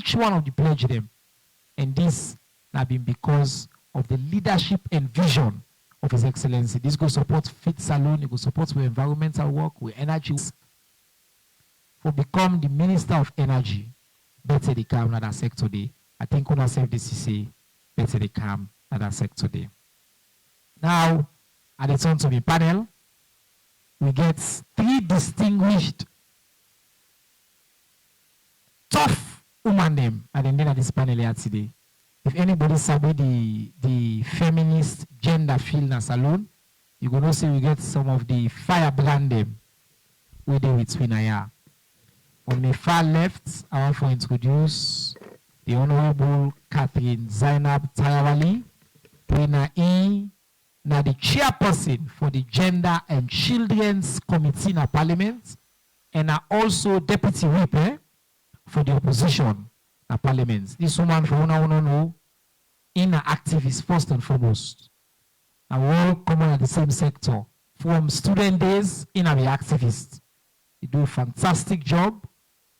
each one of the pledge them. And this has been because of the leadership and vision of His Excellency. This will support Fit Salon, it will support with environmental work, with energy. For become the Minister of Energy, better they come in that sector day. I think when I say this is say, better they come in that sector day. Now, at the turn to the panel, we get 3 distinguished, tough women name at the end of this panel here today. If anybody sabi the feminist gender field in salon, you gonna see we get some of the firebrand them we do with Swinaya. On the far left, I want to introduce the Honorable Catherine Zainab Tarawali, who na the chairperson for the Gender and Children's Committee in Parliament, and are also deputy whip for the opposition in Parliament. This woman for know in an activist first and foremost. And we all come on the same sector. From student days in a activist. He do a fantastic job.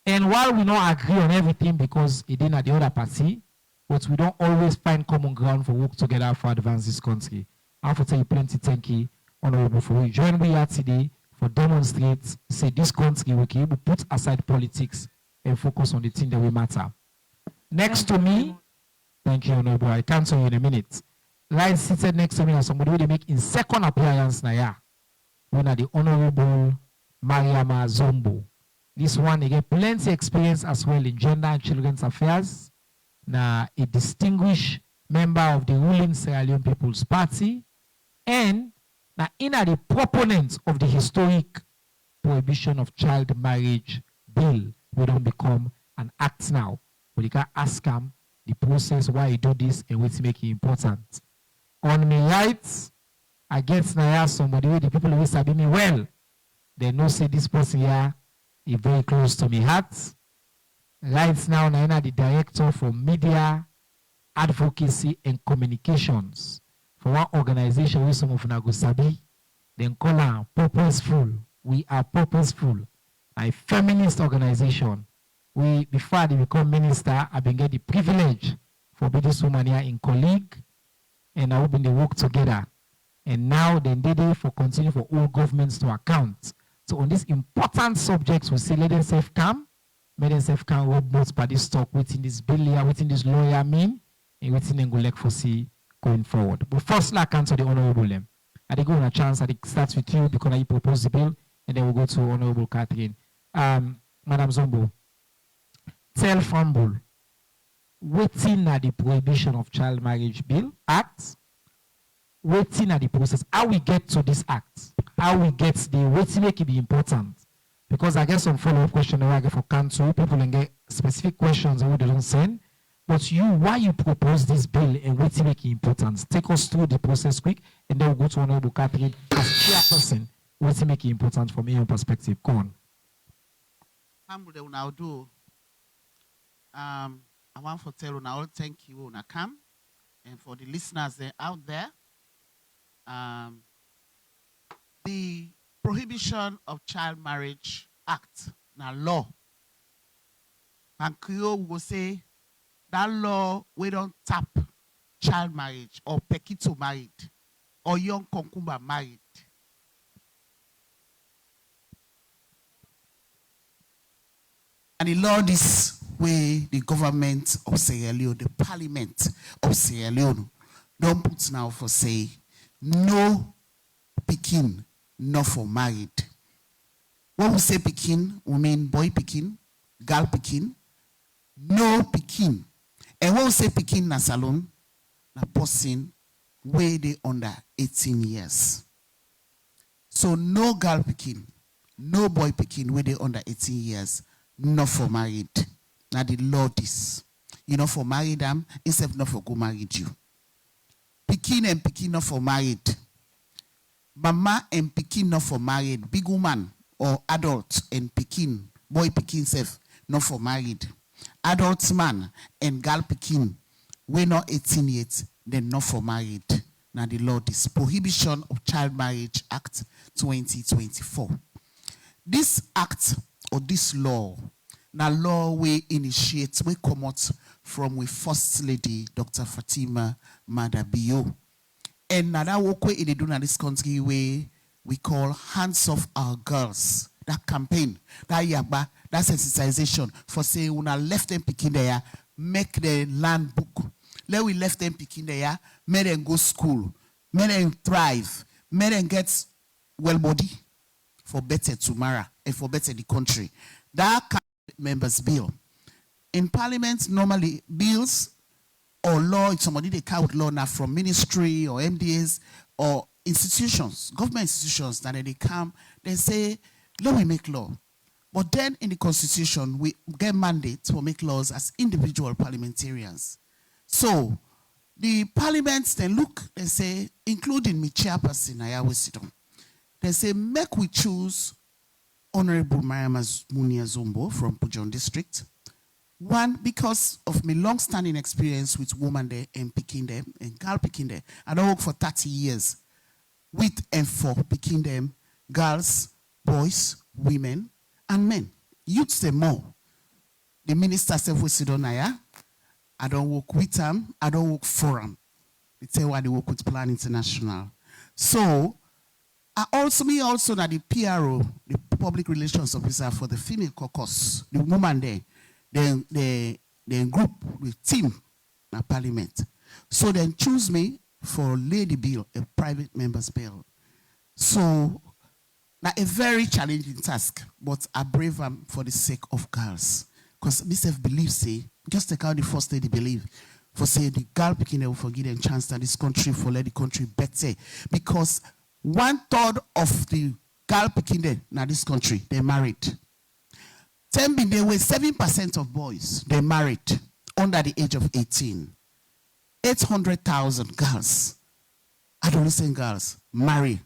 And while we don't agree on everything because he didn't at the other party, but we don't always find common ground for work together for advance this country. I have to tell you plenty thank you, Honorable, for you join me here today for demonstrate, say this country we can put aside politics and focus on the thing that will matter. Next to me, thank you, Honorable. I cancel you in a minute. Right seated next to me is somebody who they make in second appearance now. One of the Honorable Mariama Zombo. This one, they get plenty experience as well in gender and children's affairs. Now, a distinguished member of the ruling Sierra Leone People's Party. And now, in the proponent of the historic prohibition of child marriage bill, we don't become an act now. But you can ask him the process, why he do this, and what's making it important. On my right, I get now somebody with the people who sabi me well. They know say this person here is very close to my heart. Right now, I am the director for media, advocacy, and communications for one organization with some of Nago Sabi. Then call her Purposeful. We are purposeful. A feminist organization. We, before I become minister, I've been getting the privilege for being this woman here in colleague, and I hope they work together. And now they did it for continue for all governments to account. So on these important subjects, we say let them safe come, let them safe come what both parties talk within this bill here, within this lawyer mean, and within them go like for see going forward. But first, I can to the Honorable them. I go on a chance, I start with you because I propose the bill, and then we'll go to Honorable Catherine. Madam Zombo, tell Fumble, waiting at the prohibition of child marriage bill act, waiting at the process, how we get to this act, how we get the waiting make it be important. Because I get some follow-up questions I get for council, people and get specific questions that they don't send. But you, why you propose this bill and waiting make it important? Take us through the process quick, and then we'll go to Honorable Catherine as chairperson. Waiting make it important from your perspective. Go on. Now do. I want to tell you now, thank you, Nakam, and for the listeners out there. The Prohibition of Child Marriage Act, now law. And Creole will say that law we don't tap child marriage or pekito married or young concubine married. And the law this way the government of Sierra Leone, the parliament of Sierra Leone, don't put now for say no pikin, not for married. When we say pikin, we mean boy pikin, girl pikin, no pikin. And when we say pikin na salon, na person way they under 18 years. So no girl pikin, no boy pikin way they under 18 years, not for married. Now the law this. You know for married them, instead not for go married you. Pikin and pikin not for married. Mama and pikin not for married. Big woman or adult and pikin, boy pikin self not for married. Adult man and girl pikin, we not 18 yet, then not for married. Now the law is Prohibition of Child Marriage Act 2024. This act or this law, na law we initiate, we come out from we First Lady, Dr. Fatima Madabio. And now that work we do in this country we call Hands Off Our Girls. That campaign, that yaba, that sensitization for say una left them picking there, make the land book. Let we left them picking there, make them go school, make them thrive, make them get well body for better tomorrow and for better the country. That members bill. In parliament, normally bills or law, if somebody they count law now from ministry or MDAs or institutions, government institutions, that they come, they say, let we make law. But then in the constitution, we get mandate to make laws as individual parliamentarians. So the parliaments then look, they say, including me chairperson, I always sit on. They say, make we choose Honorable Mariama Munia Zombo from Pujon District. One, because of my long-standing experience with women there and picking them, and girl picking them. I don't work for 30 years with and for picking them, girls, boys, women, and men. Youths them more. The minister said, we sit on here. I don't work with them. I don't work for them. They tell why they work with Plan International. So, me also that the PRO, the public relations officer for the female caucus, the woman there, the group, the team in parliament. So then choose me for lady bill, a private member's bill. So now a very challenging task, but I brave them for the sake of girls. Because myself believe, say, just take out the first lady believe, for say the girl picking them for give them chance that this country for let the country better. Because 1/3 of the girl picking them now this country, they're married. 10 there were 7% of boys, they married under the age of 18. 800,000 girls, adolescent girls, marry.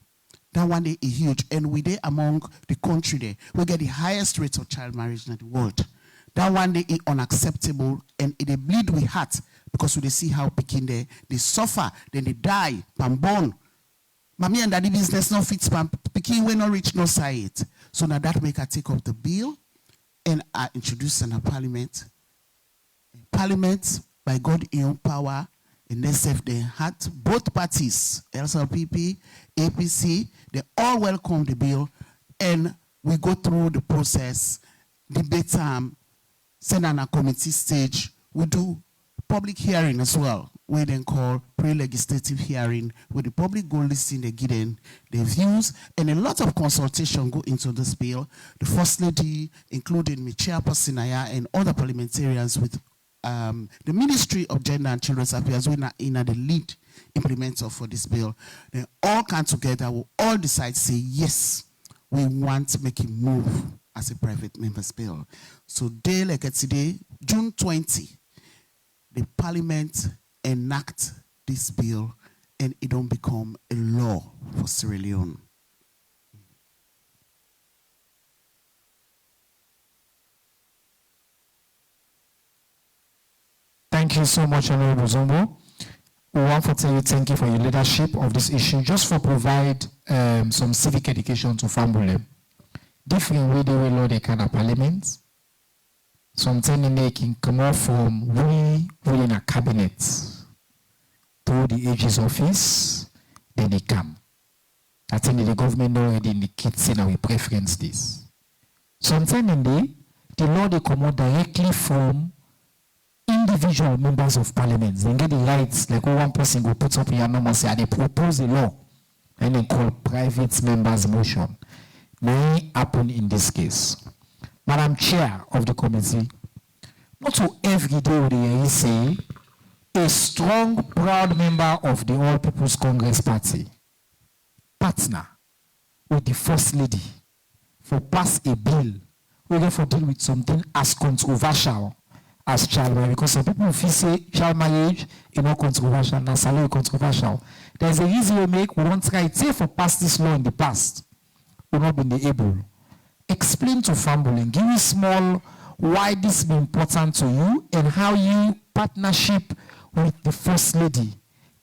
That one day is huge. And we there among the country there, we get the highest rates of child marriage in the world. That one day is unacceptable and it bleed with heart because we see how picking there, they suffer, then they die, born. Mommy and daddy business no fits, picking we not reach no side. So now that make her take up the bill and I introduce in a parliament. Parliament, by God in own power, and they said they had both parties, LSLPP, APC, they all welcome the bill, and we go through the process, debate time, send on a committee stage, we do public hearing as well, we then call pre-legislative hearing, where the public go listen, they give them their views, and a lot of consultation go into this bill. The First Lady, including me chairperson and other parliamentarians with the Ministry of Gender and Children's Affairs, we are in the lead implementer for this bill. They all come together, we all decide, say, yes, we want to make it move as a private member's bill. So day like today, June 20, the Parliament enact this bill and it don't become a law for Sierra Leone. Thank you so much, Honorable Zombo. We want to tell you thank you for your leadership of this issue, just for provide some civic education to family. Different way they will law the kind of parliament. Sometimes they can come out from we in a cabinet through the AG's office, then they come. I think the government already indicates in our preference this. Sometimes the law they come out directly from individual members of parliament. They get the rights, like one person will put up in your number say, they propose a law and they call private members motion. May happen in this case. Madam Chair of the committee, not to every day would you say a strong, proud member of the All People's Congress Party, partner with the First Lady for pass a bill, we get for deal with something as controversial as child marriage, because some people feel say child marriage is not controversial, now salary controversial. There's a reason we make, we don't try to for pass this law in the past. We've not been able. Explain to family, give me small why this be important to you and how you partnership with the First Lady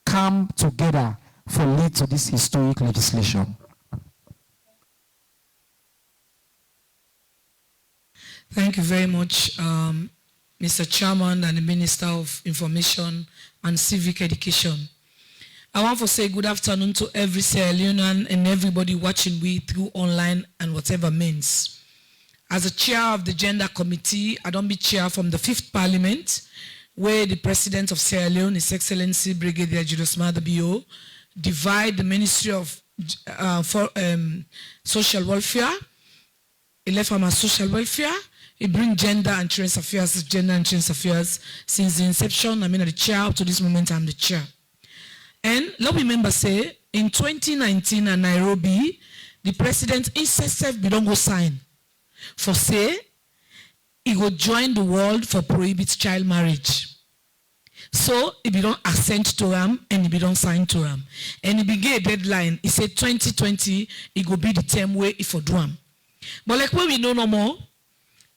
come together for lead to this historic legislation. Thank you very much, Mr. Chairman and the Minister of Information and Civic Education. I want to say good afternoon to every Sierra Leonean and everybody watching me through online and whatever means. As a chair of the Gender Committee, I don't be chair from the 5th Parliament, where the President of Sierra Leone, His Excellency Brigadier Julius Maada Bio, divide the Ministry of Social Welfare. He left from social welfare. He bring gender and children's affairs, since the inception. I mean, the chair up to this moment, I'm the chair. And let me remember say, in 2019 in Nairobi, the president himself don't go sign for say he will join the world for prohibit child marriage. So if you don't assent to him and if you don't sign to him, and he began a deadline, he said 2020 it will be the term where if for do him. But like what we know no more,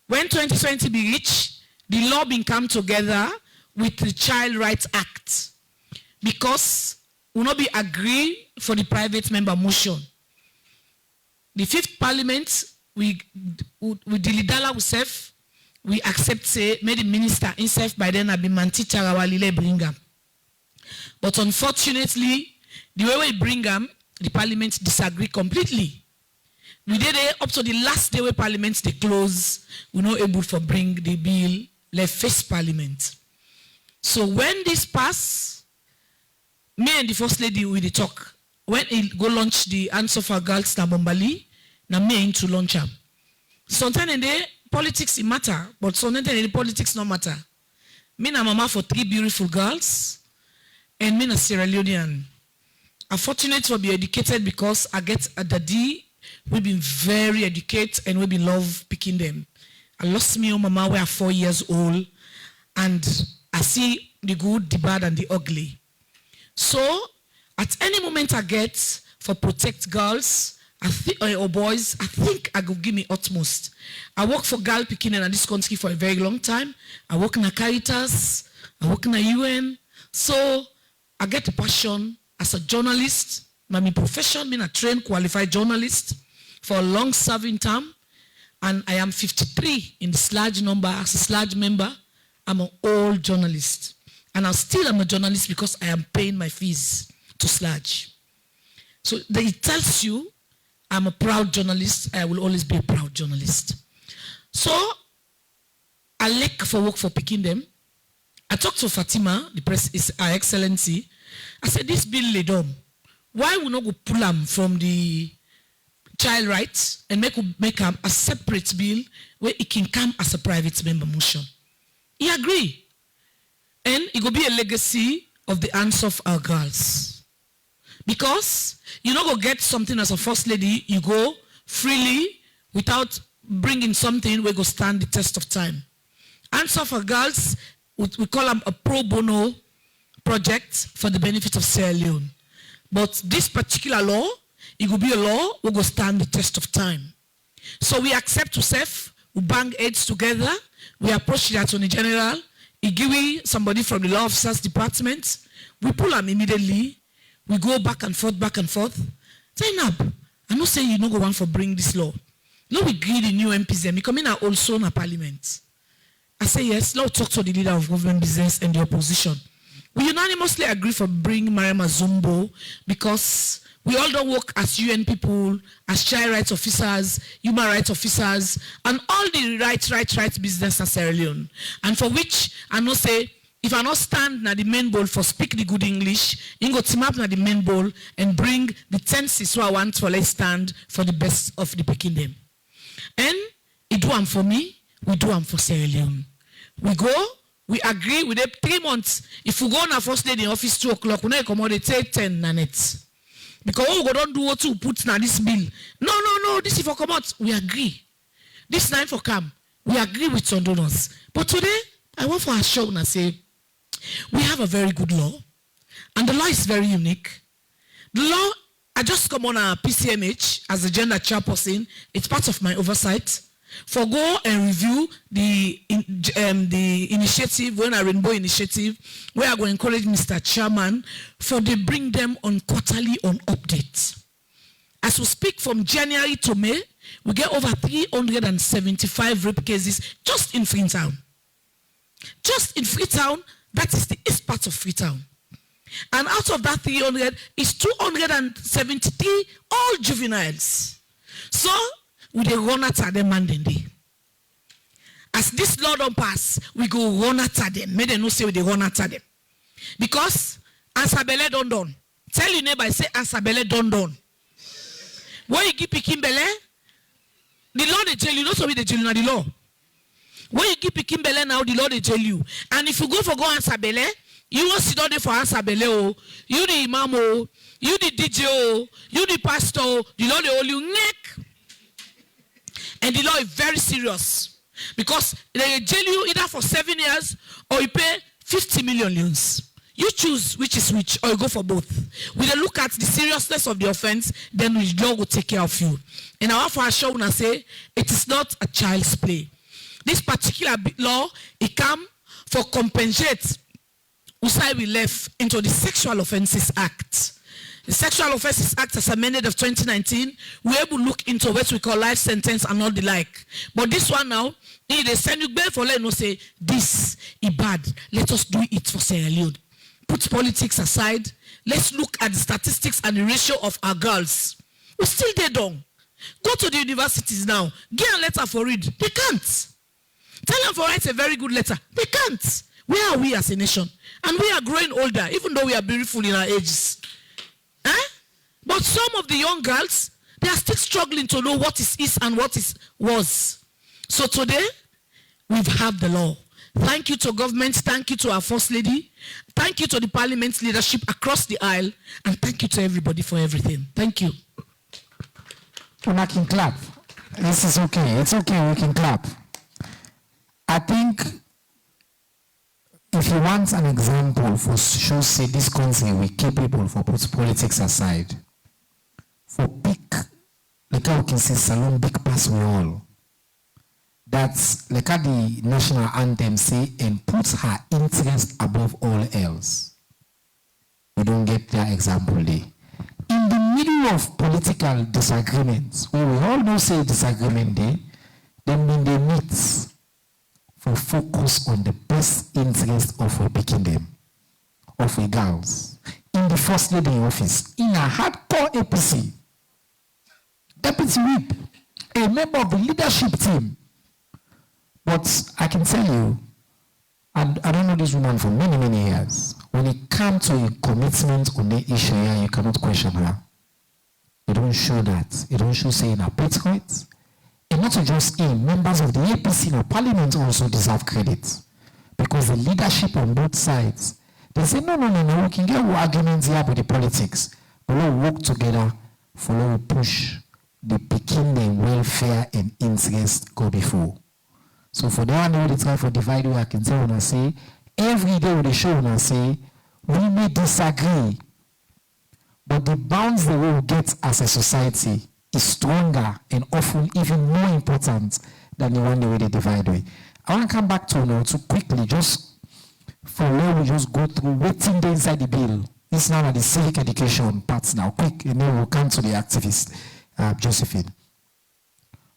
when 2020 be reached, the law been come together with the Child Rights Act because we not be agree for the private member motion. The 5th Parliament, we dilidala ourselves, we accept say, made the minister himself by then have been teacher our lile bring him. But unfortunately, the way we bring him, the Parliament disagree completely. We did it up to the last day where Parliament they close, we're not able to bring the bill left face Parliament. So when this pass, me and the First Lady we the talk. When he go launch the Answer for Girls na Bombali, na me to launch them. Sometimes in the politics it matter, but sometimes in the politics no matter. Me na mama for 3 beautiful girls, and me na Sierra Leonean. I'm fortunate to be educated because I get a daddy. We've been very educated and we've been love picking them. I lost me on mama when I was 4 years old, and I see the good, the bad, and the ugly. So at any moment I get for protect girls or boys, I think I go give me utmost. I work for girl picking in this country for a very long time. I work in a Caritas, I work in a UN. So I get a passion as a journalist. My profession, being a trained, qualified journalist for a long-serving term, and I am 53 in this large number. As a large member, I'm an old journalist, and I still am a journalist because I am paying my fees to Sludge. So it tells you I'm a proud journalist. I will always be a proud journalist. So I like for work for picking them. I talked to Fatima, the press is Her Excellency. I said, this bill laid on. Why we not go pull them from the child rights and make them a separate bill where it can come as a private member motion? He agree. And it will be a legacy of the Answer of Our Girls. Because you not go get something as a First Lady, you go freely without bringing something where go stand the test of time. Answer of Our Girls, we call them a pro bono project for the benefit of Sierra Leone. But this particular law, it will be a law that will stand the test of time. So we accept to self, we bang heads together, we approach the Attorney General, he give somebody from the Law Officers Department, we pull them immediately, we go back and forth. Zainab, I'm not saying you don't go on for bring this law. No, we agree the new MPs them, we come in also in a parliament. I say yes, let's talk to the leader of government business and the opposition. We unanimously agree for bringing Mariama Zumbo because we all don't work as UN people, as child rights officers, human rights officers, and all the right business in Sierra Leone. And for which I know say, if I not stand na the main bowl for speak the good English, you go team up na the main bowl and bring the tenses who I want for let's stand for the best of the picking them. And it do them for me, we do them for Sierra Leone. We go. We agree with them 3 months. If we go on our first day in the office 2 o'clock, we not accommodate 10 minutes. Because we don't do what to put now this bill. No, this is for come out. We agree. This night for come. We agree with some donors. But today, I want for assure and say, we have a very good law. And the law is very unique. The law, I just come on a PCMH as a gender chairperson. It's part of my oversight. For go and review the initiative, when a rainbow initiative, where I go encourage Mr. Chairman for they bring them on quarterly on updates. As we speak from January to May, we get over 375 rape cases just in Freetown. Just in Freetown, that is the east part of Freetown. And out of that 300 is 273 all juveniles. So we dey run after them and then they. As this law don't pass, we go run after them. May they no say we dey run after them. Because Ansabele don done. Tell your neighbor, say Ansabele don done. When you give Pikin Bele, the law they tell you, not so we they tell you now the law. When you give Pikin Bele now, the law they tell you. And if you go for go Ansabele, you won't sit down there for Ansabele, oh, you the imam, oh, you the DJ, oh, you the pastor, oh, the law they hold you neck. And the law is very serious. Because they jail you either for 7 years or you pay 50 million loans. You choose which is which, or you go for both. We then look at the seriousness of the offense, then the law will take care of you. And our for sure when I say it is not a child's play. This particular law, it come for compensate Usai we left into the Sexual Offences Act. The Sexual Offences Act as amended of 2019, we're able to look into what we call life sentence and all the like. But this one now, they send you back for let no say this is bad. Let us do it for Sierra Leone. Put politics aside. Let's look at the statistics and the ratio of our girls. We still dead on. Go to the universities now. Get a letter for read. They can't. Tell them for write a very good letter. They can't. Where are we as a nation? And we are growing older, even though we are beautiful in our ages. But some of the young girls, they are still struggling to know what is and what is was. So today, we've had the law. Thank you to government, thank you to our First Lady, thank you to the Parliament's leadership across the aisle, and thank you to everybody for everything. Thank you. Una can clap. This is okay. It's okay, we can clap. I think if you want an example for show say this country we capable for put politics aside, for pick like how we can say salon big pass we all. That's like how the national anthem say and puts her interest above all else. We don't get that example there. In the middle of political disagreements, where we all know say disagreement there, then when they meet for focus on the best interest of a picking them, of a girls, in the First Lady office, in a hardcore APC, Deputy Whip, a member of the leadership team. But I can tell you, and I don't know this woman for many, many years, when it comes to a commitment on the issue, you cannot question her. You don't show that. You don't show saying a patriot. And not just him, members of the APC in the parliament also deserve credit. Because the leadership on both sides, they say, no, we can get arguments here with the politics. But we'll work together for we'll push the picking the welfare and interest go before. So for the one who they try for divide, I can tell when I say, every day when they show when I say, we may disagree, but the bounds that we will get as a society is stronger and often even more important than the one the way they divide way. I want to come back to now to quickly just for where we just go through waiting there inside the bill. This now are the civic education parts now, quick, and then we'll come to the activist, Josephine.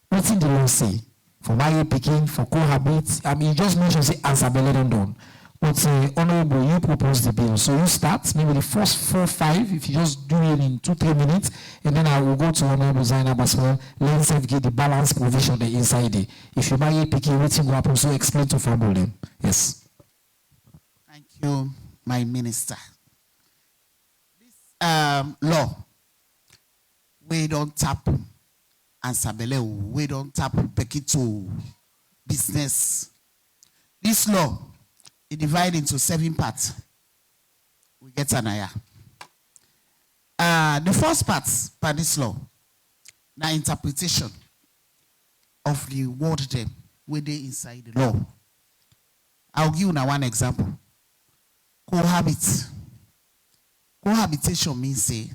What's in the law say? For marriage picking, for cohabit, I mean, you just mentioned say Ansabele don't done. But Honorable, you propose the bill. So you start, maybe the first 4 or 5, if you just do it in 2-3 minutes, and then I will go to Honorable Zainab as well. Let's get the balance provision the inside there. If you marry picking, waiting will happen, so explain to family them. Yes. Thank you, my minister. This law, we don't tap Ansabele, we don't tap Pekito business. This law, it divided into 7 parts. We get an aya. The first part by this law, the interpretation of the word them where they inside the law. I'll give you now one example. Cohabit. Cohabitation means say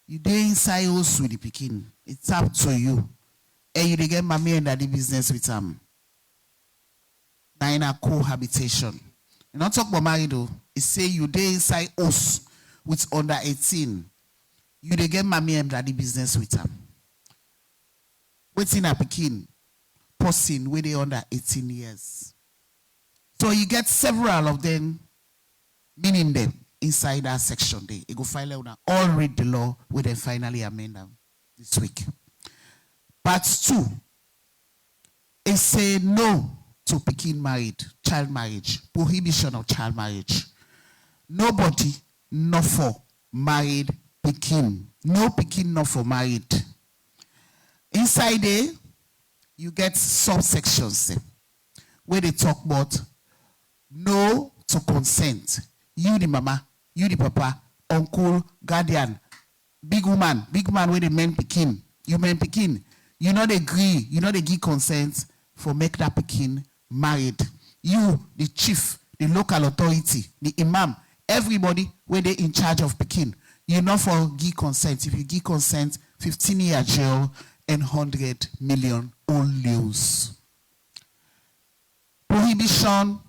you dey inside house with the pikin. It's up to you. And you dey get mommy and daddy business with them. Now in a cohabitation. You not talk about married though. It say you dey inside house with under 18. You dey get mommy and daddy business with them. waiting a pikin, person where they under 18 years. So you get several of them, meaning them inside that section there. You go file all read the law where they finally amend them this week. Part 2, it say no to pikin married, child marriage, prohibition of child marriage. Nobody not for married pikin. No pikin not for married. Inside there, you get subsections where they talk about no to consent. You the mama, you the papa, uncle, guardian, big man where the men pikin. You men pikin. You not agree, you not give consent for make that pikin married. You, the chief, the local authority, the imam, everybody where they in charge of pikin. You not for give consent. If you give consent, 15-year jail and 100 million on lose. Prohibition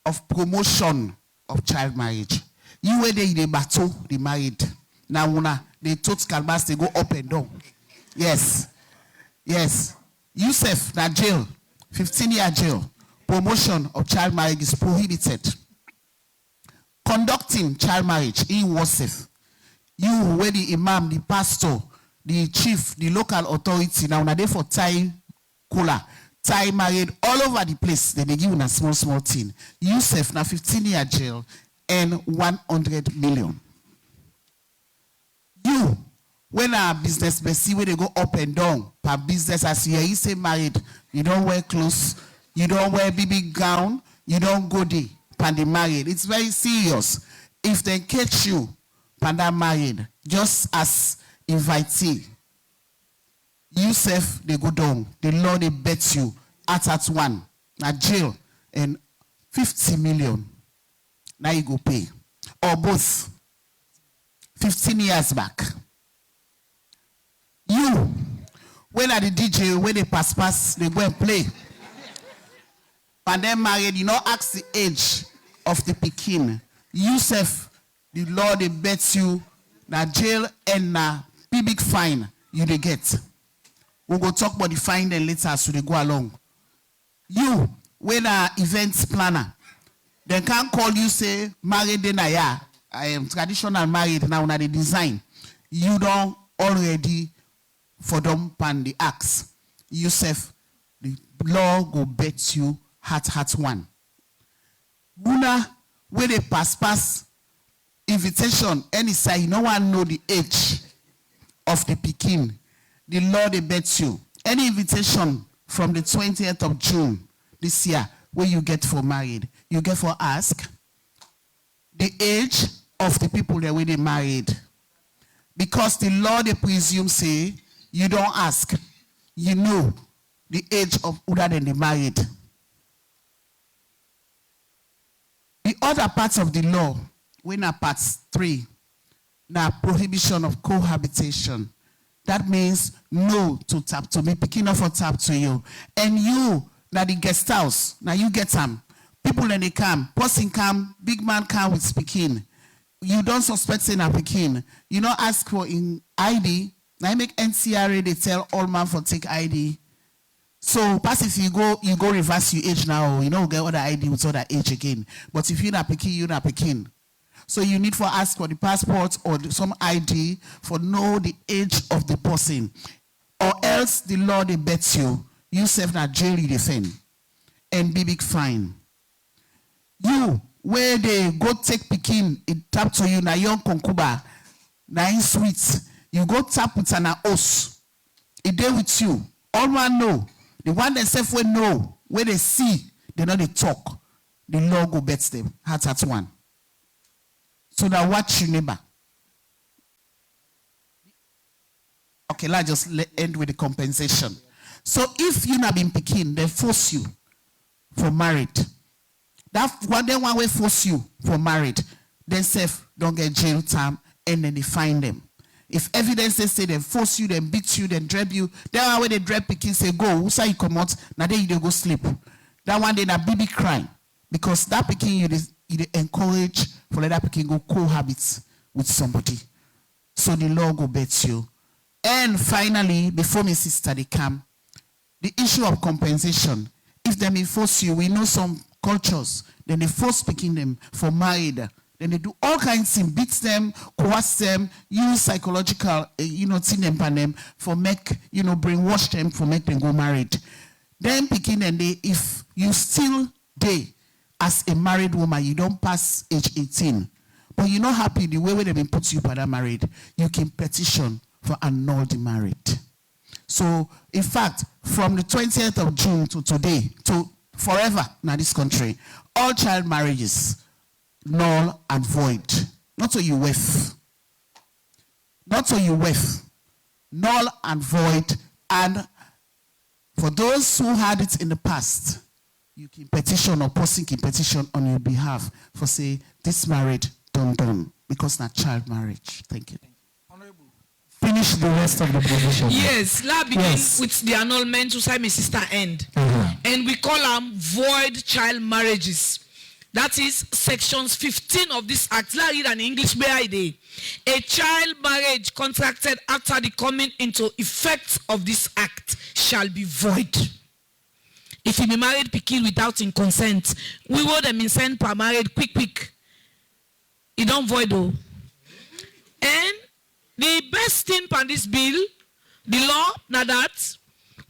of promotion of child marriage. You where they in the battle, they married. Now they told Calbas they go up and down. Yes. Yusuf, na jail, 15-year jail. Promotion of child marriage is prohibited. Conducting child marriage in Wasif. You where the imam, the pastor, the chief, the local authority, now they for tie cooler, tie married all over the place. Then they give you a small thing. Yusuf, na 15-year jail and 100 million. You, when a business bestie where they go up and down per business as you say married, you don't wear clothes, you don't wear BB gown, you don't go there, panda married. It's very serious. If they catch you, panda married, just as invitee, Yusuf, they go down. The law, they bet you at one. Now jail and 50 million. Now you go pay. Or both. 15 years back. You, when at the DJ, when they pass, they go and play. And then married, you know, ask the age of the pikin. Yusuf, the law, they bet you, na jail and na big fine you they get. We'll go talk about the fine then later so they go along. You, when a events planner, they can't call you, say, married then I am traditional married now na the design. You don't already for them pan the axe. Yusuf, the law go bet you hat one. Una where they pass invitation any side, no one know the age of the pikin. The law they bet you. Any invitation from the 20th of June this year where you get for married, you get for ask the age of the people that when they married. Because the law they presume say you don't ask. You know the age of other than they married. The other parts of the law, when are part 3, now prohibition of cohabitation. That means no to tap to me, picking up for tap to you. And you, now the guest house, now you get them. People when they come, person come, big man come with speaking. You don't suspect saying a Pekin. You don't ask for in ID. Now I make NCRA, they tell all man for take ID. So pass if you go reverse your age now, you know, get other ID with other age again. But if you're not Pekin, you're not Pekin. So you need for ask for the passport or some ID for know the age of the person. Or else the law they bet you serve na jail you defend. And be big fine. You where they go take Pekin, it tap to you na young concuba, na in sweet. You go tap with an os. It there with you. All one know. The one that self will know where they see, they know they talk. The law go bets them. Heart at one. So that watch your neighbor. Okay, let's just end with the compensation. So if you not been Pekin, they force you for married. That one then one way force you for married. Then self don't get jail time and then they find them. If evidence they say they force you, then beat you, then drag you, then one way they drag Pekin say go, who say you come out, now then you go sleep. That one day that baby crying. Because that Pekin you encourage for that Pekin go cohabit with somebody. so the law go bet you. And finally, before my sister they come, the issue of compensation. If they enforce you, we know some cultures, then they force picking them for married. Then they do all kinds of things, beat them, coerce them, use psychological, thing them pan them for make, brainwash them for make them go married. Then picking them, if you still day as a married woman, you don't pass age 18, but you're not happy the way they've been put you for that married, you can petition for annul the married. So, in fact, from the 20th of June to today, to forever in this country, all child marriages, null and void. Not so you with. Not so you with. Null and void. And for those who had it in the past, you can petition or person can petition on your behalf for say, this marriage done, because not child marriage. Thank you. Finish the rest of the provision. Yes, let's begin with the annulment to say my sister end. And we call them void child marriages. That is sections 15 of this act. Let's read an English BID. A child marriage contracted after the coming into effect of this act shall be void. If you be married pikin without in consent, we will them send per married quick. It don't void though. And the best thing on this bill, the law, now that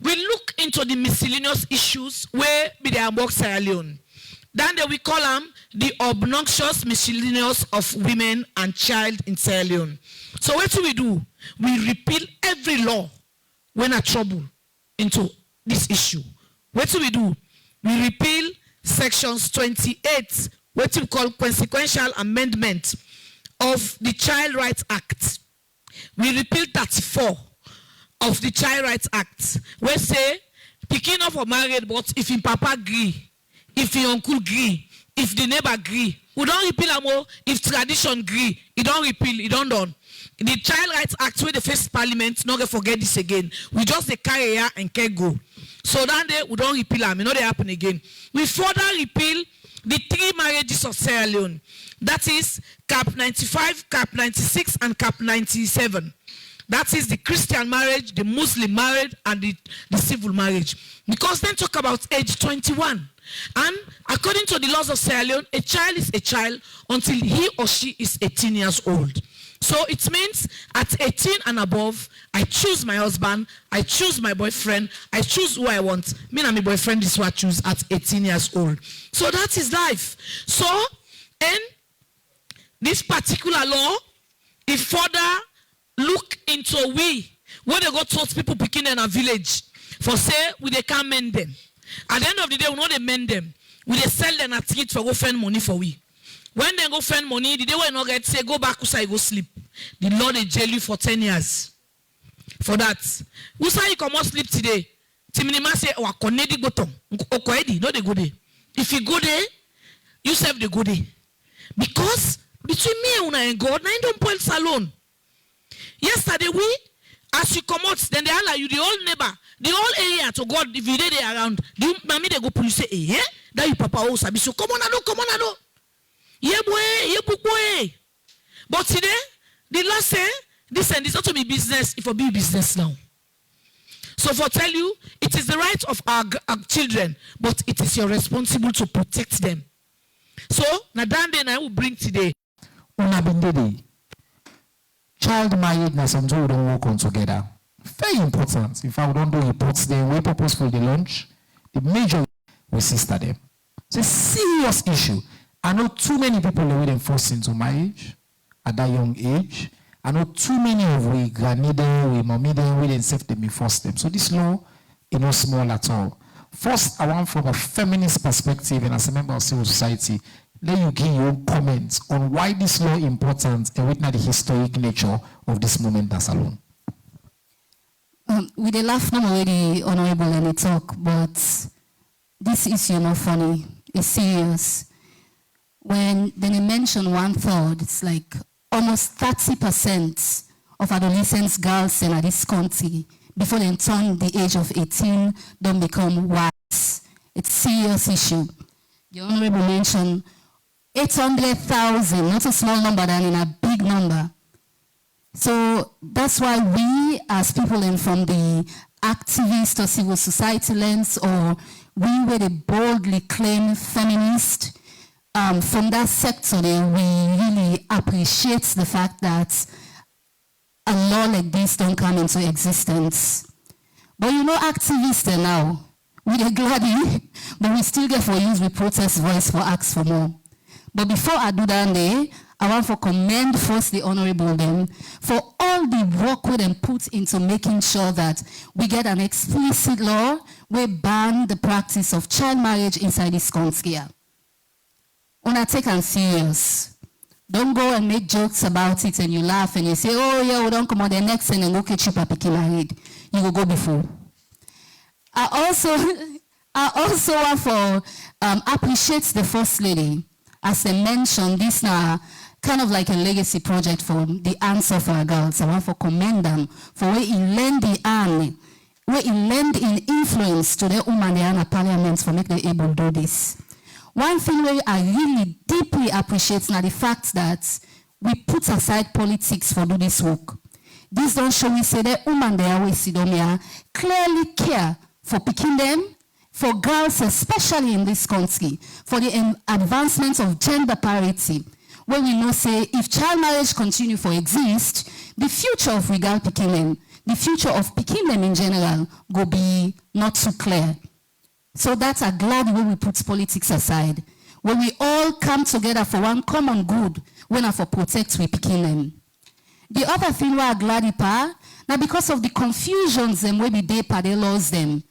we look into the miscellaneous issues where be the among Sierra Leone. Then we call them the obnoxious miscellaneous of women and child in Sierra Leone. So what do? We repeal every law when a trouble into this issue. What do? We repeal sections 28, what we call consequential amendment of the Child Rights Act. We repeal 34 of the Child Rights Act. We say, picking up for married, but if in papa agree, if in uncle agree, if the neighbor agree, we don't repeal them. If tradition agree, it don't repeal, it don't done. The Child Rights Act, where the first parliament, not gonna forget this again. We just the carry here and can go. So that day we don't repeal them, you know they happen again. We further repeal the 3 marriages of Sierra Leone. That is Cap 95, Cap 96, and Cap 97. That is the Christian marriage, the Muslim marriage, and the civil marriage. Because then talk about age 21. And according to the laws of Sierra Leone, a child is a child until he or she is 18 years old. So it means at 18 and above, I choose my husband, I choose my boyfriend, I choose who I want. Me and my boyfriend is who I choose at 18 years old. So that is life. So, and this particular law, it further look into when they go towards people picking in a village, for say, they can't mend them. At the end of the day, we know they mend them. We they sell them at it for go find money for we. When they go find money, the day when not get say go back usai go sleep. The law they jail you for 10 years. For that. Usai you come out sleep today. Timinima say wa connect bottom. Okoedi, no they go there. If you go there, you serve the go there. Because between me and Una and God, I don't point salon. Yesterday as you come out, then they allow you the whole neighbor, the whole area to God, if you did there around, the mommy they go police say, eh, that you papa oh sabi so come on ado. Yeah boy. But today, the law say, this and this not to be business, it will be business now. So for tell you, it is the right of our children, but it is your responsibility to protect them. So, Nadande I will bring today. Unabindede. Child marriage na something we don't work on together. Very important. If I don't do reports, then we purposeful the launch, the major we sister them. It's a serious issue. I know too many people are really forced into marriage at that young age. I know too many of we grandmother, we mommy, we didn't save them, we forced them. So this law is not small at all. First, I want from a feminist perspective and as a member of civil society, let you give your own comments on why this law is important and witness the historic nature of this moment as alone. We dey laugh now already, honorable, and they talk, but this issue not funny. It's serious. When they mention 1/3, it's like almost 30% of adolescents, girls in this country, before they turn the age of 18, don't become wise. It's a serious issue. The honorable mentioned 800,000, not a small number, than in a big number. So that's why we, as people in from the activist or civil society lens, or we were the boldly claim feminist, from that sector, we really appreciate the fact that a law like this don't come into existence. But you know, activists now, we are glad, but we still get for use, we protest voice for ask for more. But before I do that, I want to commend first the Honorable them for all the work we them put into making sure that we get an explicit law we ban the practice of child marriage inside this country. Una take them serious. Don't go and make jokes about it and you laugh and you say, oh yeah, we don't come on the next thing and go get you papi married. You will go before. I also want to appreciate the First Lady. As they mentioned, this now kind of like a legacy project for the Answer for Our Girls. I want to commend them for where he lend the hand, where he lend in influence to the women in the parliament for make them able to do this. One thing where I really deeply appreciate now the fact that we put aside politics for do this work. This don't show we say that women they always sit down here clearly care for picking them, for girls especially in this country, for the advancement of gender parity, where we know say if child marriage continue to exist, the future of regal picking them, the future of picking them in general will be not too clear. So that's a glad way we put politics aside, where we all come together for one common good, when for protect we picking them. The other thing we are glad ipa, now because of the confusions them where we dey pa they laws them.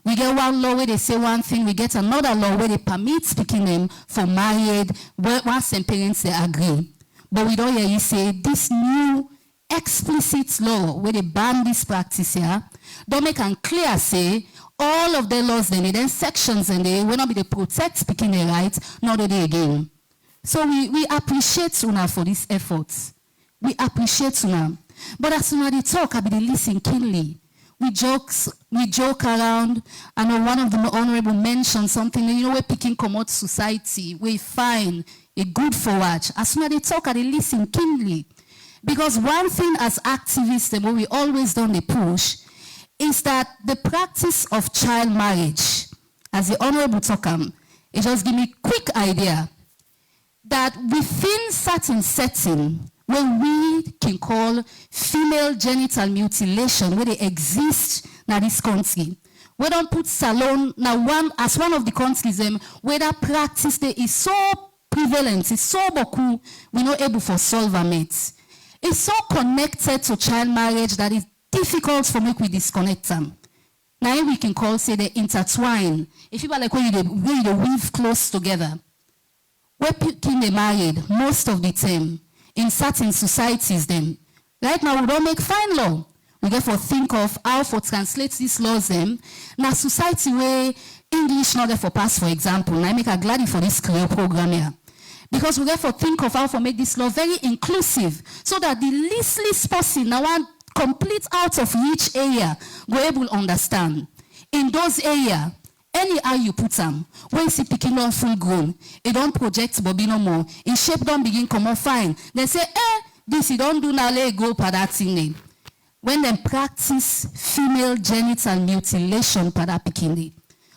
We get one law where they say one thing, we get another law where they permit picking them for married, where once them parents they agree. But we don't hear you say this new explicit law where they ban this practice here, don't make them clear say all of the laws then sections and they will not be the protect picking the right, nor do they again. So we appreciate Una for these efforts. We appreciate Una. But as soon as they talk, I be listen keenly. We joke around. I know one of the honorable mentioned something, you know, we're picking commode society, we find a good forward. As soon as they talk, I listen keenly. Because one thing as activists, and what we always done the push, is that the practice of child marriage, as the honorable talk, it just give me a quick idea that within certain setting, where we can call female genital mutilation, where they exist in this country. We don't put salon now one of the countries where that practice there is so prevalent, it's so beaucoup, we're not able to solve it. It's so connected to child marriage that it's difficult for make we disconnect them. Now we can call say they intertwine. If people like when they weave close together. Where people they married most of the time in certain societies then. Right now we don't make fine law. We therefore think of how to translate these laws them. Now society where English not therefore pass, for example. Now I make a glad for this career program here. Because we therefore think of how to make this law very inclusive so that the least person now one complete out of each area go able to understand. In those areas, any eye you put them, when you see picking on full grown, it don't project Bobby no more. In shape don't begin come on fine. They say, this you don't do now, let go for that thing. When they practice female genital mutilation for that picking,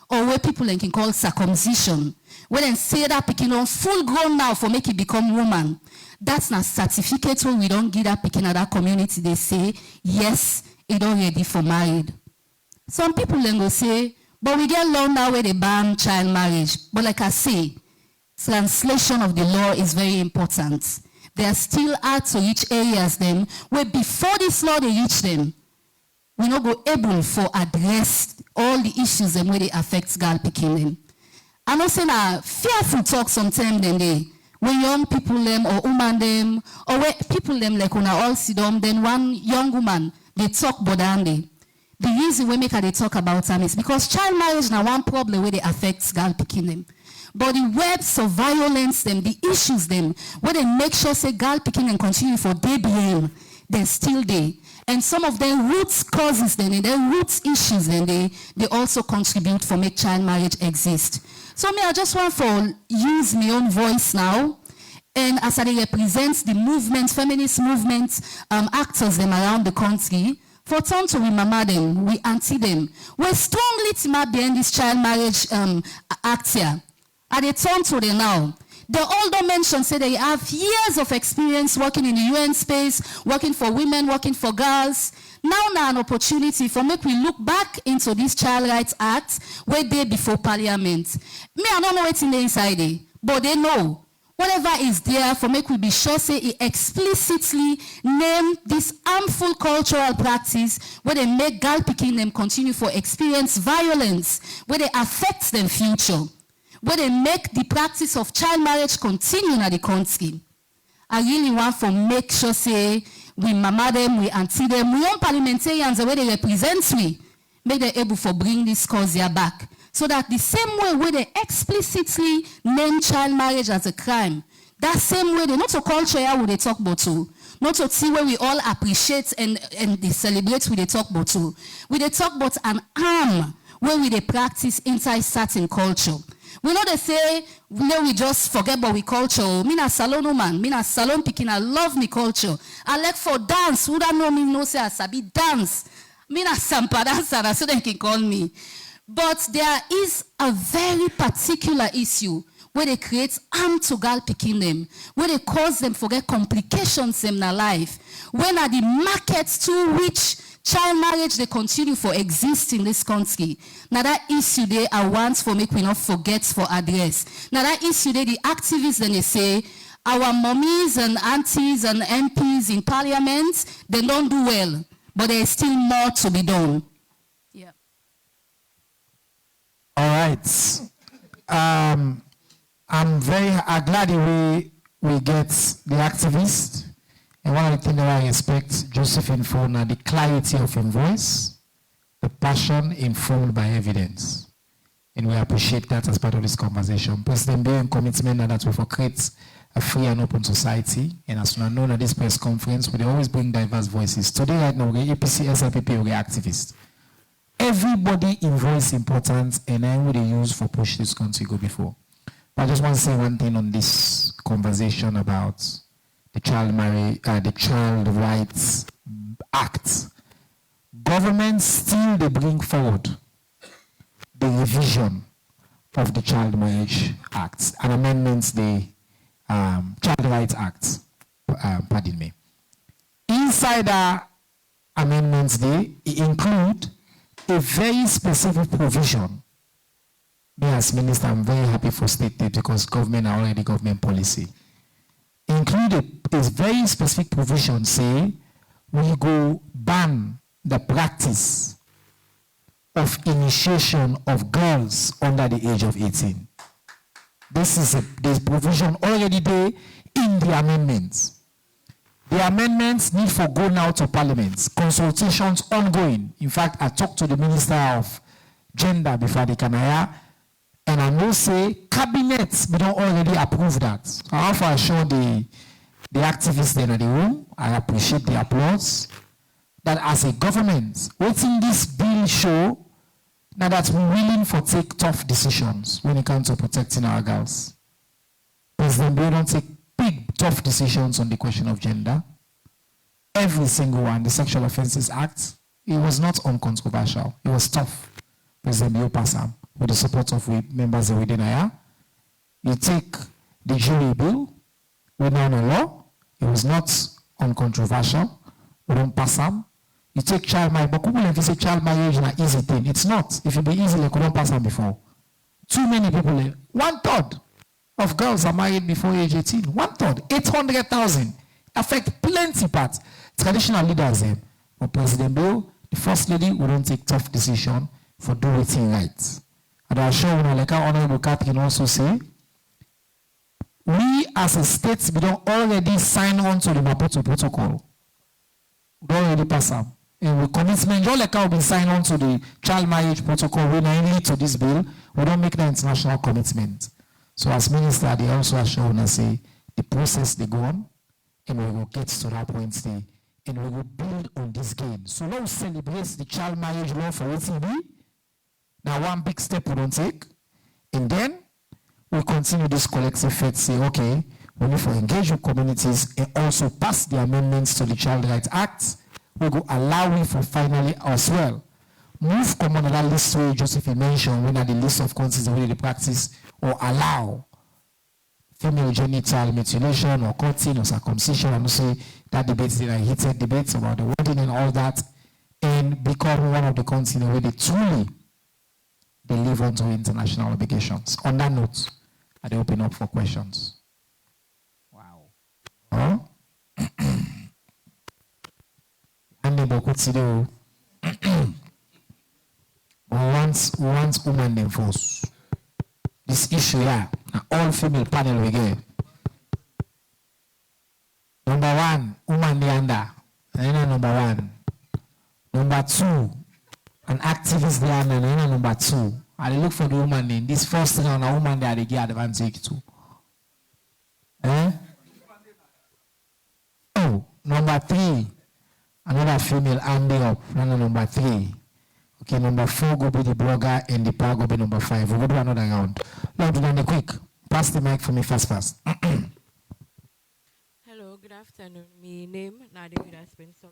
or where people can call circumcision, when they say that picking on full grown now for make it become woman, that's not certificate when we don't give that picking at that community. They say, yes, it don't ready for married. Some people then go say, but we get law now where they ban child marriage. But like I say, translation of the law is very important. There are still out to reach areas then where before this law they reach them, we not go able for address all the issues and where they affect girl picking them. I know say now fearful talk sometimes then they when young people them or woman them or where people them like una all sit down, then one young woman they talk bodande. The reason we make her they talk about them is because child marriage now one problem where they affect girl picking them. But the webs of violence them, the issues them, where they make sure say girl picking and continue for DBM, they're still there. And some of their roots causes then and their roots issues then they also contribute for make child marriage exist. So me I just want to use my own voice now And as they represent the movement, feminist movement, actors them around the country, for turn to we mama them, we auntie them, we strongly team up behind this child marriage act here. And they turn to them now. The older mention say they have years of experience working in the UN space, working for women, working for girls. Now an opportunity for make we look back into this Child Rights Act where they before Parliament. Me, I don't know what's in the inside there, but they know. Whatever is there for make we be sure say it explicitly name this harmful cultural practice where they make girl picking them continue for experience violence, where they affect them future, where they make the practice of child marriage continue in the country. I really want to make sure say we mama them, we auntie them, we want parliamentarians the way they represent me, make them able to bring this cause here back. So that the same way where they explicitly name child marriage as a crime, that same way they not to culture here where they talk about too, not to see where we all appreciate and they celebrate where they talk about too. We they talk about an arm where we they practice inside certain culture. We know they say, we just forget about we culture. Me na salon woman, me na salon picking, I love me culture. I like for dance, who don't know me no say I sabi dance. Me na sampa dancer, so they can call me. But there is a very particular issue where they create harm to girl picking them, where they cause them forget complications in their life. When are the markets to which child marriage they continue for exist in this country? Now that issue they are once for make we not forget for address. Now that issue they the activists then they say our mummies and aunties and MPs in parliament they don't do well, but there is still more to be done. Yeah. All right. I'm glad we get the activist. And one of the things that I respect Josephine for now, the clarity of her voice, the passion informed by evidence. And we appreciate that as part of this conversation. President Being commitment that we will create a free and open society. And as we know at this press conference, we always bring diverse voices. Today, right now, we're APC, SLPP, we're activists. Everybody in voice important, and I would use for push this country go before. But I just want to say one thing on this conversation about the Child Rights Act. Government still they bring forward the revision of the Child Marriage Act, an amendment the Child Rights Act. Pardon me. Inside the amendments, they include a very specific provision. Me as minister, I'm very happy for state it because government are already government policy. Include a very specific provision say we go ban the practice of initiation of girls under the age of 18. This provision already there in the amendments. The amendments need for go now to parliament. Consultations ongoing. In fact, I talked to the Minister of Gender before the Canaya, and I know say cabinets we don't already approve that. I offer assure the activists there in the room, I appreciate the applause, that as a government, waiting this bill show now that we're willing for take tough decisions when it comes to protecting our girls. President Bill don't take big, tough decisions on the question of gender. Every single one, the Sexual Offences Act, it was not uncontroversial. It was tough. President Bill Passam, with the support of members of Widinaya. You take the jury bill, we know the law, it was not uncontroversial. We don't pass them. You take child marriage, but people if you say child marriage is an easy thing. It's not. If it be easy, like we don't pass them before. Too many people, 1/3 of girls are married before age 18. 1/3, 800,000. Affect plenty parts. Traditional leaders, but President Bill, the First Lady, we don't take tough decision for doing things right. And I'm sure, like our Honorable Catherine also say, we as a state, we don't already sign on to the Maputo Protocol. We don't already pass them. And we commitment, just like how we sign on to the Child Marriage Protocol, when I lead to this bill, we don't make the international commitment. So as minister, they also assure us say the process they go on, and we will get to that point today, and we will build on this gain. So now we celebrate the child marriage law for OTB. Now one big step we don't take, and then we continue this collective faith, say, okay, we need to engage with communities and also pass the amendments to the Child Rights Act. We go allow it for finally as well. Move common on that list where Joseph mentioned when at the list of countries where they practice or allow female genital mutilation or cutting or circumcision, and say that debate is a heated debates about the wedding and all that, and become one of the countries where they truly live onto international obligations. On that note, I open up for questions. Wow. Huh? once woman enforce this issue, yeah, all female panel we get. Number one, woman the under. Number one. Number two, an activist there and number two. I look for the woman in this first round, a woman there they get advantage to. Oh, number three, another female arm up. Number three. Okay, number four go be the blogger and the power go be number five. We'll go do another round. Lord, do that quick. Pass the mic for me fast. Hello, good afternoon. My name Nadia Spencer.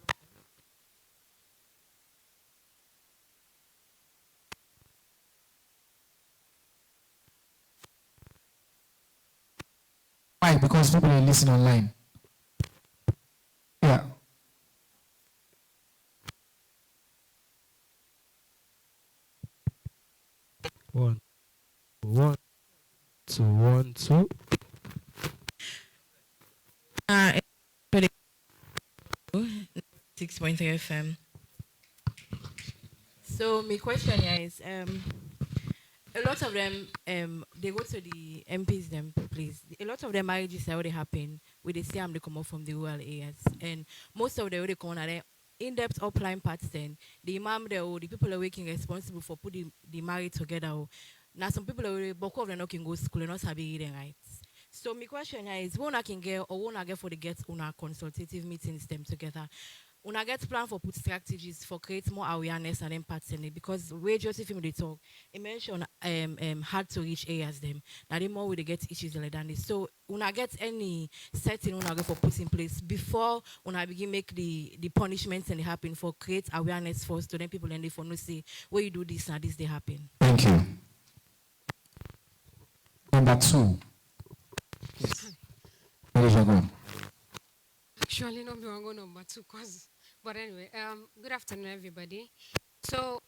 Why? Because people are listening online. Yeah. One, two. 6.3 FM. So my question here is, a lot of them, they go to the MPs them place. A lot of their marriages already happen with the same they come up from the rural areas, and most of them already come on in-depth upline parts. Then the imam there, or the people are working responsible for putting the marriage together. Now some people already, bulk of them not can go to school and not have reading rights. So my question here is, when I can get or when I get for the get on our consultative meetings them together. When I get plan for put strategies for create more awareness and impact in it, because where Joseph they talk, he mentioned hard to reach areas them. Now the more we get issues like that. So when I get any setting when I get for put in place before when I begin make the punishments and they happen for create awareness for student people and they for no say where you do this and this they happen. Thank you. Number two. Yes. Where is your going? Actually, no, I'm going number two, but anyway, good afternoon, everybody. So,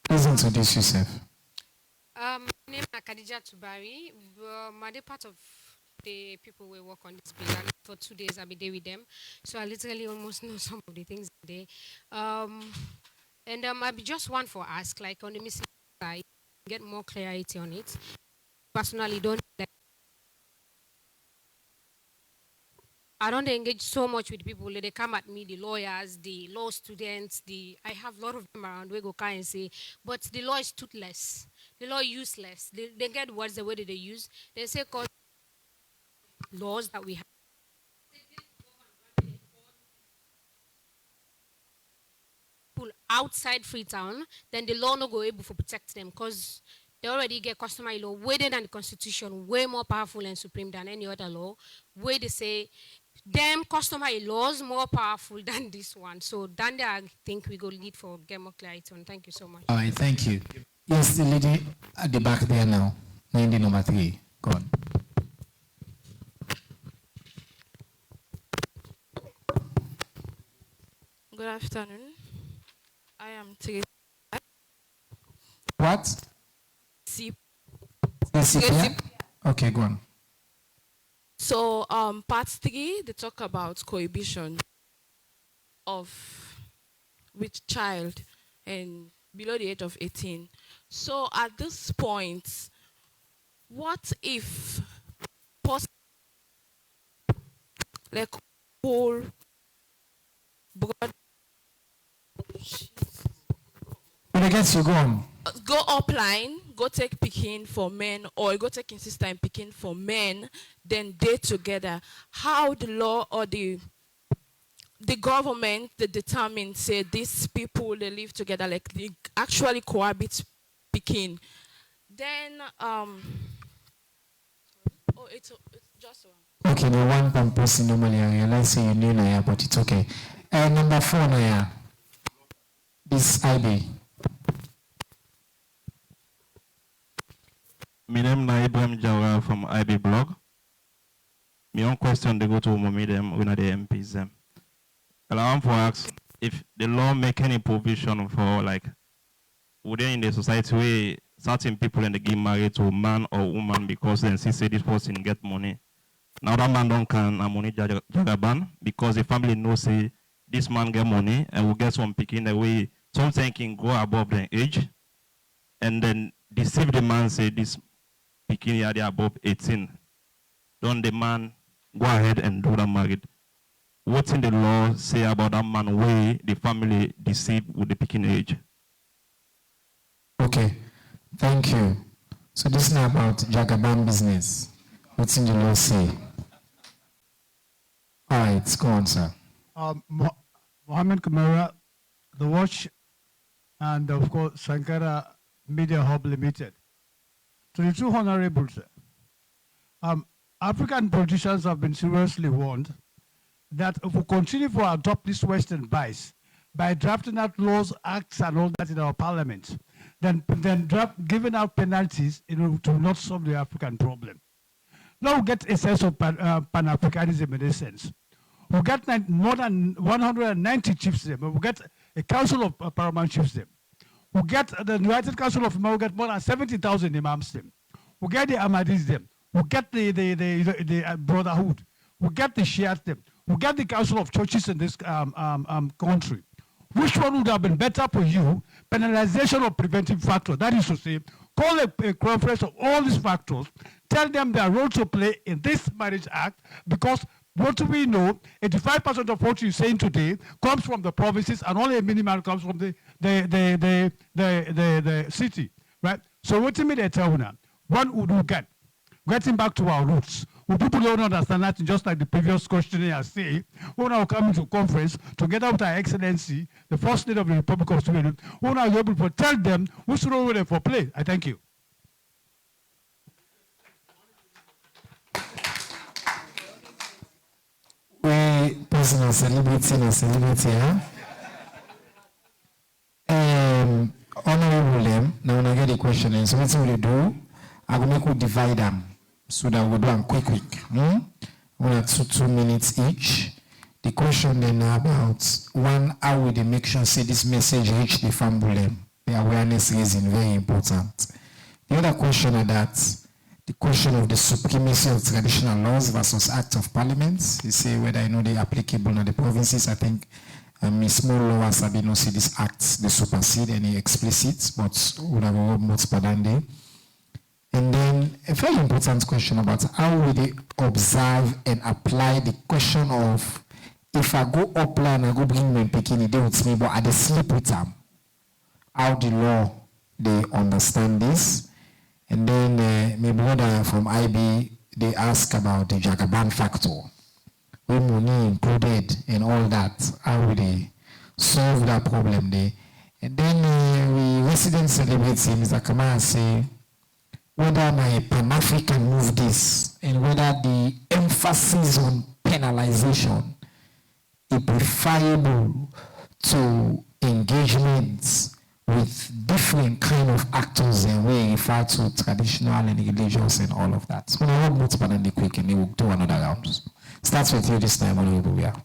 please introduce yourself. My name is Khadija Tubari. I'm part of the people who work on this bill. For 2 days, I'll be there with them. So I literally almost know some of the things today. And I'll be just one for ask, like on the missing side, get more clarity on it. Personally, I don't engage so much with people. They come at me, the lawyers, the law students, I have a lot of them around where go kind and say, but the law is toothless. The law is useless. They get words the way that they use. They say cause laws that we have. Outside Freetown, then the law no go able to protect them because they already get customary law way than the constitution, way more powerful and supreme than any other law. Where they say them customary laws more powerful than this one. So then I think we go lead for get more clarity on. Thank you so much. All right, thank you. Yes, the lady at the back there now, 90 number 3. Go on. Good afternoon. I am Tracy. What? Okay, go on. So, part 3, they talk about cohabitation with child and below the age of 18. So, at this point, what if like whole brother? When I guess you go on. Go upline, go take picking for men, or go take sister and picking for men, then they together. How the law or the government they determine say these people they live together, like they actually cohabit picking. Then Oh, it's just one. Okay, the one person normally I realize say you knew Naya, but it's okay. Number 4, Naya. This IB. My name is Ibrahim Jawara from IB blog. My own question they go to mommy them when the MPs them. And I want to ask if the law make any provision for like would they in the society where certain people in the get married to a man or woman because then she say this person get money. Now that man don't can money jagaban because the family knows say this man get money and will get some picking the way something can go above the age and then deceive the man say this picking are above 18. Don't the man go ahead and do the married? What's in the law say about that man way the family deceive with the picking age? Okay, thank you. So this is not about Jagaban business. What's in the law say? All right, go on, sir. Mohammed Kamara, The Watch, and of course Sankara Media Hub Limited. To the two honorables, African politicians have been seriously warned that if we continue to adopt this Western bias by drafting out laws, acts, and all that in our parliament, then giving out penalties, to not solve the African problem. Now we get a sense of Pan-Africanism in a sense. We get more than 190 chiefs there. We get a council of paramount chiefs there. We get the United Council of Imams, we get more than 70,000 imams there. We get the Ahmadis there. We get the Brotherhood. We get the Shiites there. We get the Council of Churches in this country. Which one would have been better for you? Penalization of preventive factor. That is to say, call a conference of all these factors, tell them their role to play in this Marriage Act, because what do we know? 85% of what you're saying today comes from the provinces, and only a minimal comes from the city, right? So what do you mean they tell now? One would do getting back to our roots. Well, people don't understand that, just like the previous questionnaire say, we're now coming to conference together with Her Excellency, the First Lady of the Republic of Sweden, we're now able to tell them which role they for play. I thank you. We person a celebrity, huh? Honorable them, now when I get the question, so what will you do? I will make you divide them so that we'll do them quick. 1 or 2 minutes each. The question then about one, how will they make sure say this message reach the family? The awareness is very important. The other question is that the question of the supremacy of traditional laws versus Act of Parliament. You say whether they applicable in the provinces. I think small law and Sabino see these acts, they supersede any explicit, but would have a more spadande. And then a very important question about how will they observe and apply the question of if I go upline, I go bring my bikini, they with me, but I sleep with them. How the law they understand this. And then my brother from IB, they ask about the Jagaban factor. When money included and all that, how will they solve that problem there? And then we resident celebrity, Mr. Kamara say, whether my Pan-African move this and whether the emphasis on penalization is preferable to engagements with different kind of actors and we refer to traditional and religious and all of that. So I want more than the quick and we will do another round. Starts with you this time, Honorable. Yeah.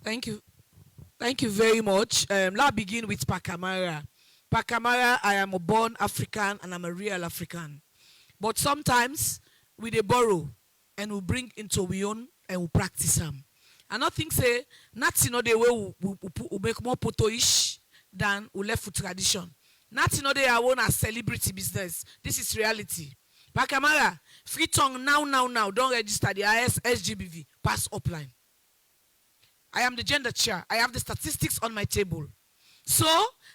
Thank you. Thank you very much. Let's begin with Pakamara. Pakamara, I am a born African and I'm a real African. But sometimes we dey borrow and we bring into we own and we practice them. And I think say nothing no the way we make more potoish than we left with tradition. Nothing no they are own as celebrity business. This is reality. Pakamara, free tongue now. Don't register the SGBV. Pass upline. I am the gender chair. I have the statistics on my table. So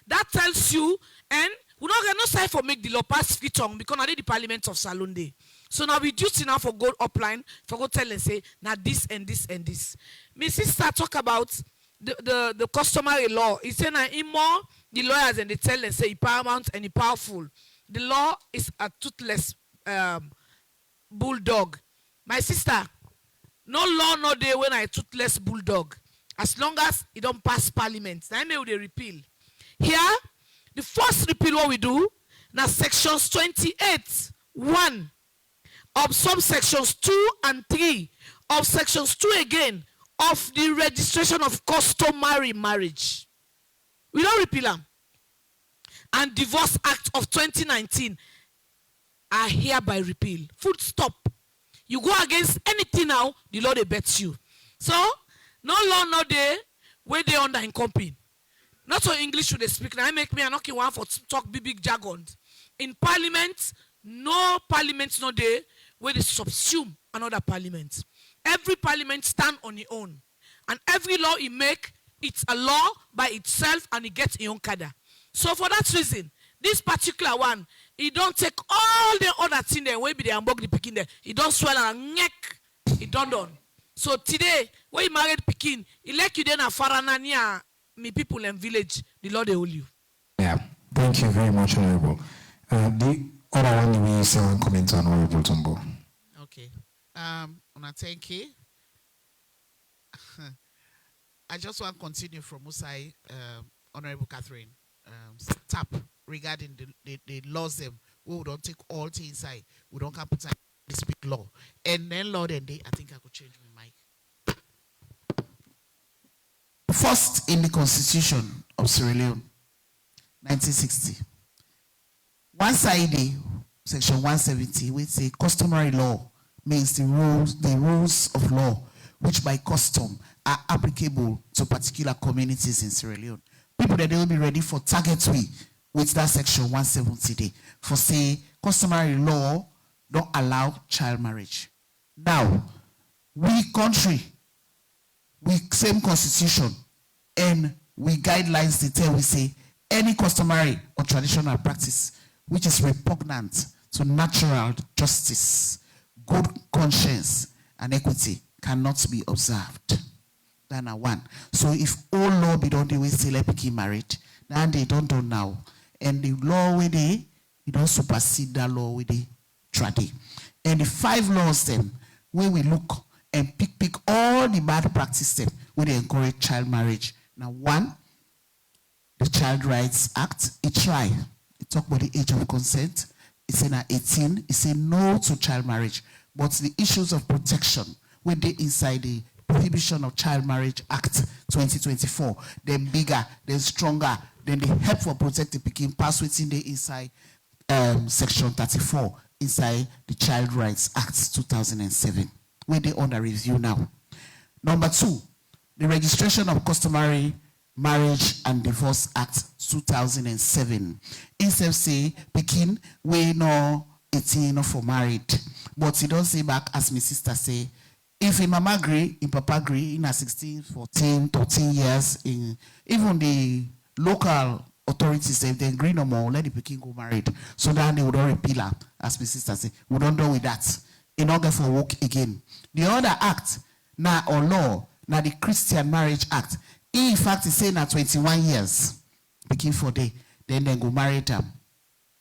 that tells you, and we don't get no side for make the law pass free tongue because I did the Parliament of Salonde. So now we duty now for go upline for go tell and say now this and this and this. My sister talk about the customary law. He say now more the lawyers and they tell and say he paramount and he powerful. the law is a toothless bulldog. My sister, no law no day when I toothless bulldog. As long as it don't pass parliament, I may they repeal. Here, the first repeal what we do, now sections 28(1) of subsections 2 and 3 of sections 2 again of the registration of customary marriage. We don't repeal them. And Divorce Act of 2019 are hereby repeal. Full stop. You go against anything now, the law they bet you. So, no law no day where they under in company. Not so English should they speak. Now I make me a knocking one for talk big jargon. In parliament, no parliament no day where they subsume another parliament. Every parliament stand on its own. And every law it make, it's a law by itself and it gets its own cadre. So for that reason, this particular one, it don't take all the other things there, where be the ambog the picking there. It don't swell and neck, it don't done. So today, when you married Pekin, it like you then a faranania, me people in village, the Lord they hold you. Yeah, thank you very much, Honorable. The other one we say one comment on Honorable Tumbo. Okay. Thank you. I just want to continue from Musai, Honorable Catherine, tap regarding the laws them. We don't take all things inside. We don't come put the speak law. And then Lord and day, I think I could change my mic. First in the Constitution of Sierra Leone, 1960. One side, section 170, which say customary law means the rules of law which by custom are applicable to particular communities in Sierra Leone. People that they will be ready for target with that section 170 day for say customary law don't allow child marriage. Now, we country, we same constitution and we guidelines detail, we say any customary or traditional practice which is repugnant to natural justice, good conscience, and equity cannot be observed. That's one. So if all law be done, they will still let people married. Then they don't do now. And the law with they don't supersede that law with the trade. And the 5 laws then, where we look and pick all the bad practices then, where they encourage child marriage. Now 1, the Child Rights Act, it talk about the age of consent. It's in 18, it say no to child marriage. But the issues of protection, when they inside the Prohibition of Child Marriage Act 2024, then bigger, then stronger, then they help for protect the Peking pass within the inside section 34 inside the Child Rights Act 2007, where they under review now. Number 2, the Registration of Customary Marriage and Divorce Act 2007. Instead say Peking we no 18 for married, but he don't say back as my sister say. If a mama agree, in papa agree, in a 16, 14, 13 years, in even the local authorities, if they agree no more, let the Peking go married. So then they would not repeal her, as my sister say. We don't do with that. In order for work again. The other act, now or law, now the Christian Marriage Act, in fact, it's saying that 21 years, Peking for day, then they go marry them.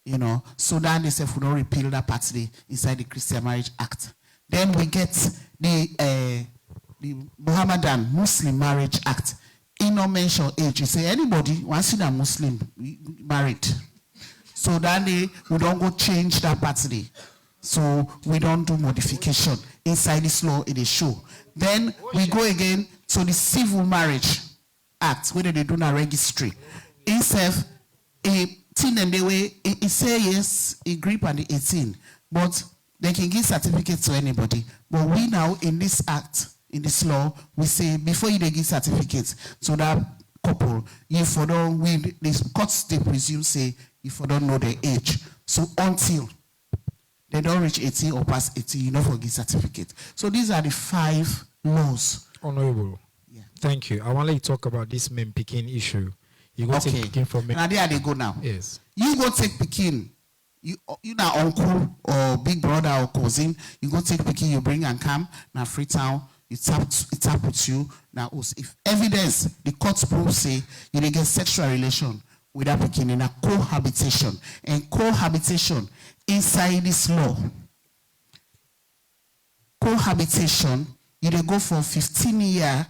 You know, so then they say we don't repeal that part inside the Christian Marriage Act. Then we get the Mohammedan Muslim Marriage Act. In no mention age, you say anybody once you're a Muslim married. So then we don't go change that part today. So we don't do modification inside this law in the show. Then we go again to the Civil Marriage Act, whether they do not registry. Instead, a thing and the way it say yes, it grip on the 18, but they can give certificates to anybody. But we now in this act, in this law, we say before you give certificates to that couple, you for don't win these courts they presume say you for don't know their age. So until they don't reach 18 or past 18, you don't forget certificate. So these are the 5 laws. Honorable. Yeah. Thank you. I want to talk about this men Peking issue. You go take Peking from me. Now there they go now. Yes. You go take Peking. You now uncle or big brother or cousin. You go take Peking. You bring and come now Freetown. It tap with you now. If evidence the court prove say you dey get sexual relation with that pikin in a cohabitation. And cohabitation inside this law, cohabitation, you dey go for 15-year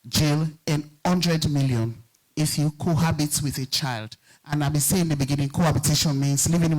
jail and 100 million if you cohabit with a child. And I've been saying in the beginning, cohabitation means living with